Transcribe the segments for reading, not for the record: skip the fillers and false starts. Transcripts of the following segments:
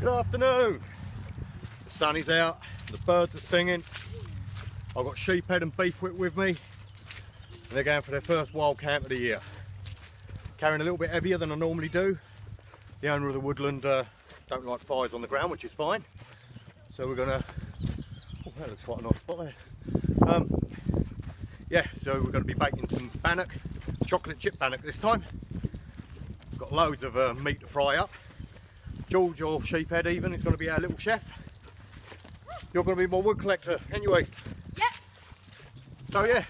Good afternoon. The sun is out, the birds are singing. I've got Sheephead and Beefwit with me, and they're going for their first wild camp of the year. Carrying a little bit heavier than I normally do. The owner of the woodland don't like fires on the ground, which is fine. So we're gonna, oh, that looks quite a nice spot there. Yeah, so we're gonna be baking some bannock, chocolate chip bannock this time. Got loads of meat to fry up. George, or Sheephead even, is going to be our little chef. You're going to be my wood collector, anyway. Yep. So yeah,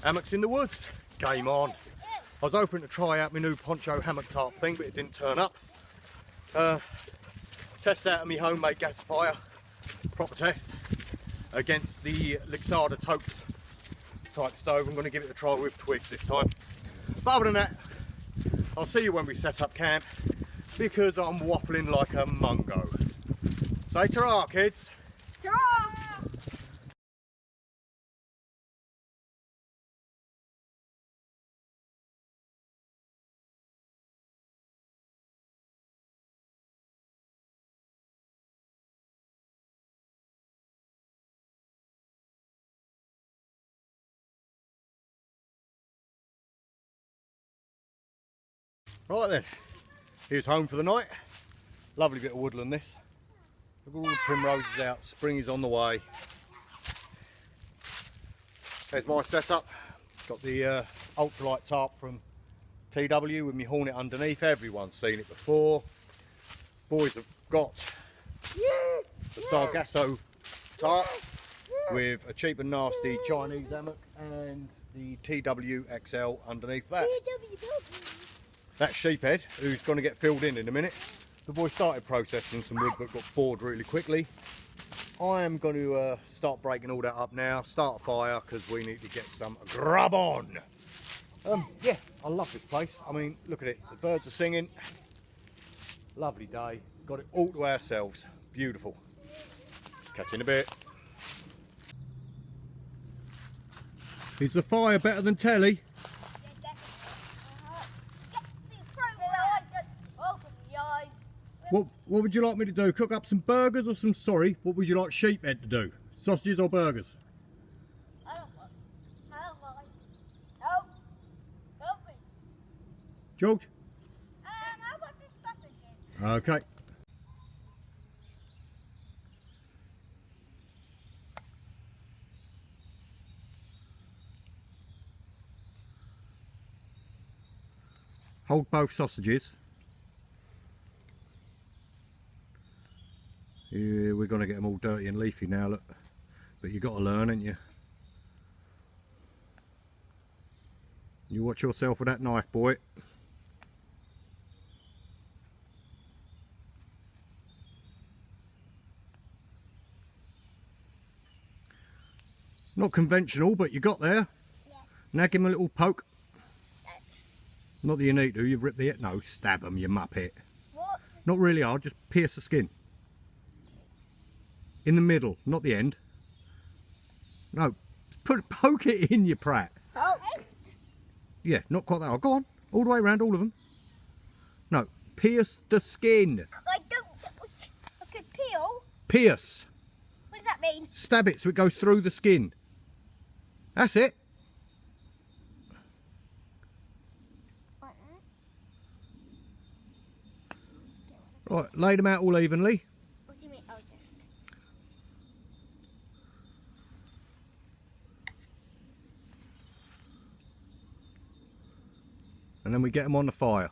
hammocks in the woods, game on. I was hoping to try out my new poncho hammock tarp thing, but it didn't turn up. Test out my homemade gasifier, proper test, against the lixada toaks type stove. I'm going to give it a try with twigs this time. But other than that, I'll see you when we set up camp, because I'm waffling like a mungo. Say ta-ra, kids. Ta-ra! Right then, here's home for the night. Lovely bit of woodland this. Look at all the primroses out, spring is on the way. There's my setup. Got the ultralight tarp from TW with my hornet underneath. Everyone's seen it before. Boys have got the Sargasso tarp with a cheap and nasty Chinese hammock and the TW XL underneath that. That's Sheephead, who's going to get filled in a minute. The boy started processing some wood but got bored really quickly. I am going to start breaking all that up now, start a fire, because we need to get some grub on. Yeah, I love this place. I mean, look at it, the birds are singing. Lovely day, got it all to ourselves. Beautiful. Catch you in a bit. Is the fire better than telly? What would you like me to do? Cook up some burgers or some, what would you like Sheephead to do? Sausages or burgers? I don't mind. Help me. George? I've got some sausages. Okay. Hold both sausages. Yeah, we're going to get them all dirty and leafy now, look. But you've got to learn, ain't you? You watch yourself with that knife, boy. Not conventional, but you got there. Yeah. Nag him a little poke. Not that you need to, you've ripped the... No, stab him, you muppet. What? Not really hard, just pierce the skin. In the middle, not the end. No, poke it in, you prat. Oh. Yeah, not quite that hard. Go on, all the way around, all of them. No, pierce the skin. I could peel. Pierce. What does that mean? Stab it so it goes through the skin. That's it. Right, lay them out all evenly. What do you mean? Oh, okay. And then we get them on the fire.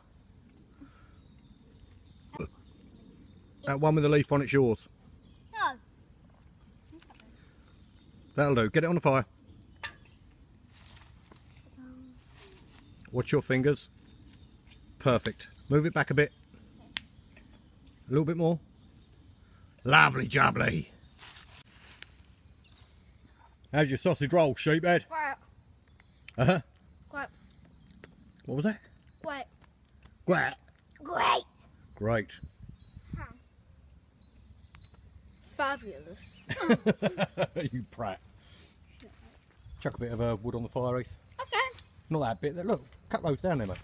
That one with the leaf on it's yours. No. That'll do. Get it on the fire. Watch your fingers. Perfect. Move it back a bit. A little bit more. Lovely jubbly. How's your sausage roll, Sheephead? Great. What was that? Great. Great. Great. Great. Fabulous. You prat. Chuck a bit of wood on the fire, Heath. Okay. Not that bit. Look, cut those down there, mate.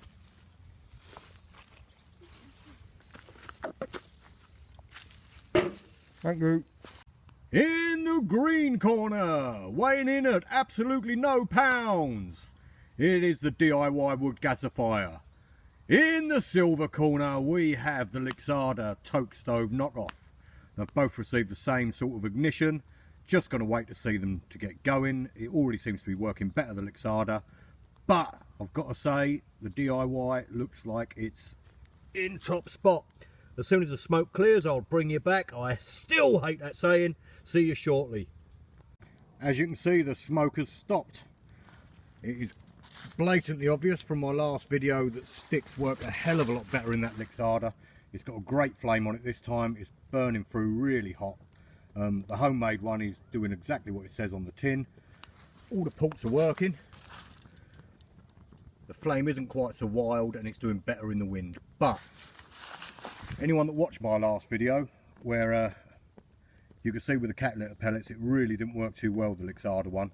Thank you. In the green corner, weighing in at absolutely no pounds, it is the DIY wood gasifier. In the silver corner, we have the Lixada toke stove knockoff. They've both received the same sort of ignition. Just going to wait to see them to get going. It already seems to be working better than Lixada, but I've got to say the DIY looks like it's in top spot. As soon as the smoke clears, I'll bring you back. I still hate that saying. See you shortly. As you can see, the smoke has stopped. It is blatantly obvious from my last video that sticks work a hell of a lot better in that Lixada. It's got a great flame on it this time. It's burning through really hot. The homemade one is doing exactly what it says on the tin. All the ports are working. The flame isn't quite so wild and it's doing better in the wind. But anyone that watched my last video where you can see with the cat litter pellets it really didn't work too well, the Lixada one.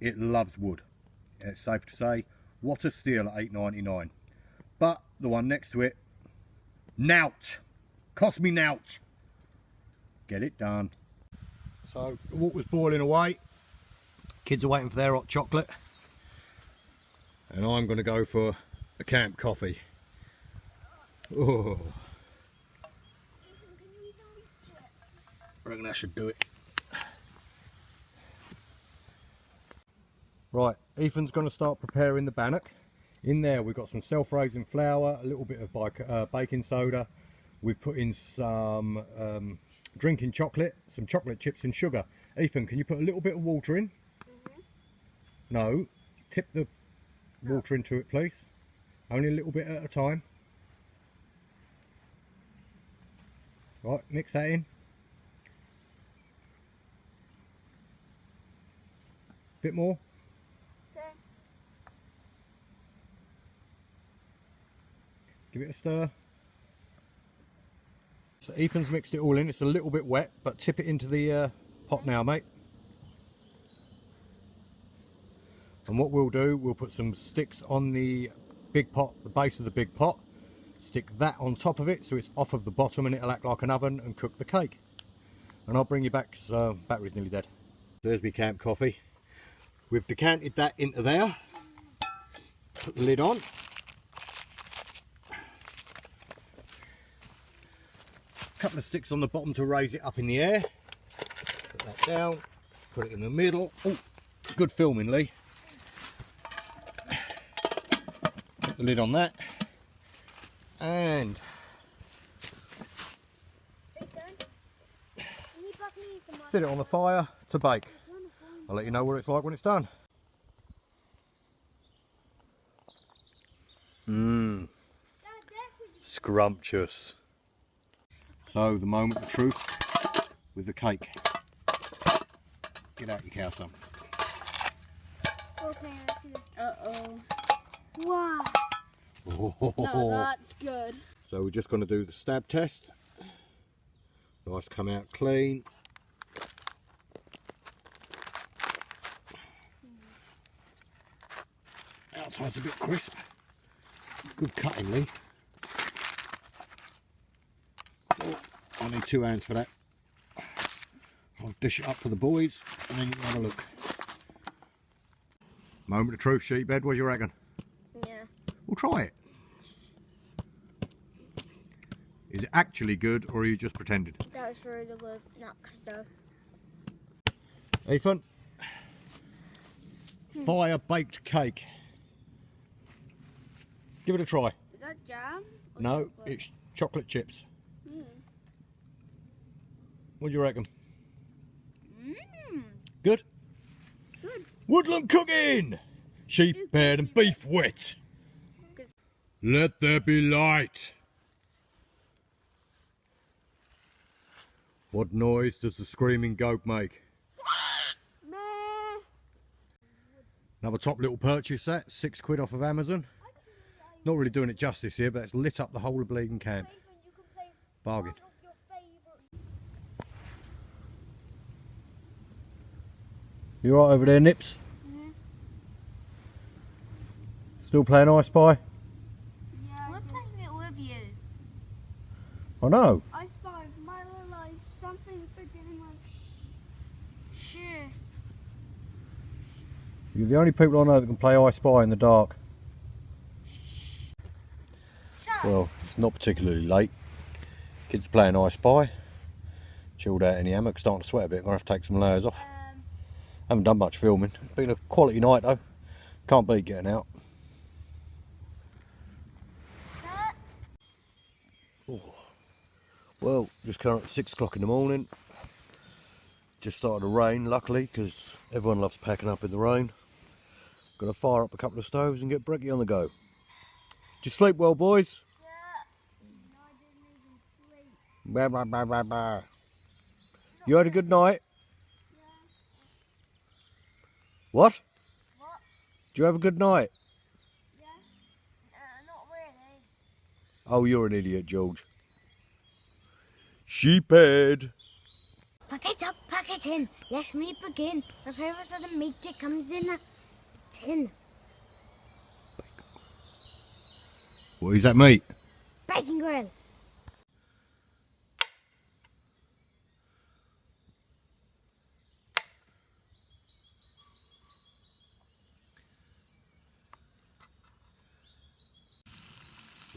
It loves wood. It's safe to say, what a steal at $8.99. But the one next to it, nout. Cost me nout. Get it done. So the water's boiling away. Kids are waiting for their hot chocolate. And I'm going to go for a camp coffee. Oh. I reckon that should do it. Right, Ethan's going to start preparing the bannock. In there we've got some self-raising flour, a little bit of baking soda. We've put in some drinking chocolate, some chocolate chips and sugar. Ethan, can you put a little bit of water in? No, tip the water into it please. Only a little bit at a time. Right, mix that in. Bit more. Okay. Give it a stir. So Ethan's mixed it all in. It's a little bit wet, but tip it into the pot now, mate. And what we'll do, we'll put some sticks on the big pot, the base of the big pot. Stick that on top of it so it's off of the bottom and it'll act like an oven and cook the cake. And I'll bring you back because battery's nearly dead. There's my camp coffee. We've decanted that into there. Put the lid on. A couple of sticks on the bottom to raise it up in the air. Put that down. Put it in the middle. Oh, good filming, Lee. Put the lid on that. And set it on the fire to bake. I'll let you know what it's like when it's done. Mmm, scrumptious. So the moment of truth with the cake. Get out your cow son. Okay, let's do this. Uh-oh. Wow. No, that's good. So we're just going to do the stab test. Nice, come out clean. Outside's a bit crisp. Good cutting, Lee. Oh, I need 2 hands for that. I'll dish it up for the boys and then you can have a look. Moment of truth, Sheephead, what do you reckon? Yeah. We'll try it. Is it actually good or are you just pretending? That was for the wood, not though. Ethan? Fire baked cake. Give it a try. Is that jam? Or No, chocolate? it's chocolate chips. Mm. What do you reckon? Mm. Good? Good. Woodland cooking! Sheephead and Beefwit. Let there be light. What noise does the screaming goat make? Meh. Another top little purchase set, £6 off of Amazon. Not really doing it justice here, but it's lit up the whole of bleeding camp. Bargain. You right over there, Nips? Still playing I Spy? Yeah, we're playing it with you. I know. I spy my life something You're the only people I know that can play I Spy in the dark. Well, it's not particularly late. Kids playing I Spy. Chilled out in the hammock, starting to sweat a bit. I'm going to have to take some layers off. Haven't done much filming. Been a quality night though. Can't beat getting out. Oh. Well, just currently 6 o'clock in the morning. Just started to rain, luckily, because everyone loves packing up in the rain. Gonna fire up a couple of stoves and get brekkie on the go. Did you sleep well, boys? Yeah. No, I didn't even sleep. Bah, bah, bah, bah, bah. You had a good night? Yeah. What? What? Did you have a good night? Yeah. Not really. Oh, you're an idiot, George. Sheephead. Pack it up, pack it in. Let me begin. My favourite of the meat that comes in a tin. What is that, mate? Bacon grill.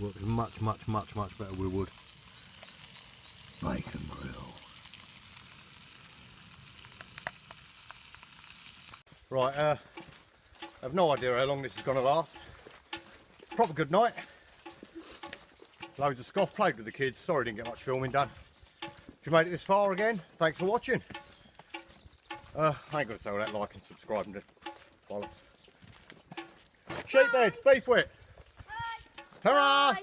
Works much, much, much, much better with wood. Bacon grill. Right, I have no idea how long this is going to last. Proper good night. Loads of scoff, played with the kids. Sorry didn't get much filming done. If you made it this far again, thanks for watching. I ain't going to say all that, like and subscribe and bollocks. Sheephead, Beefwit. Ta-ra! Bye.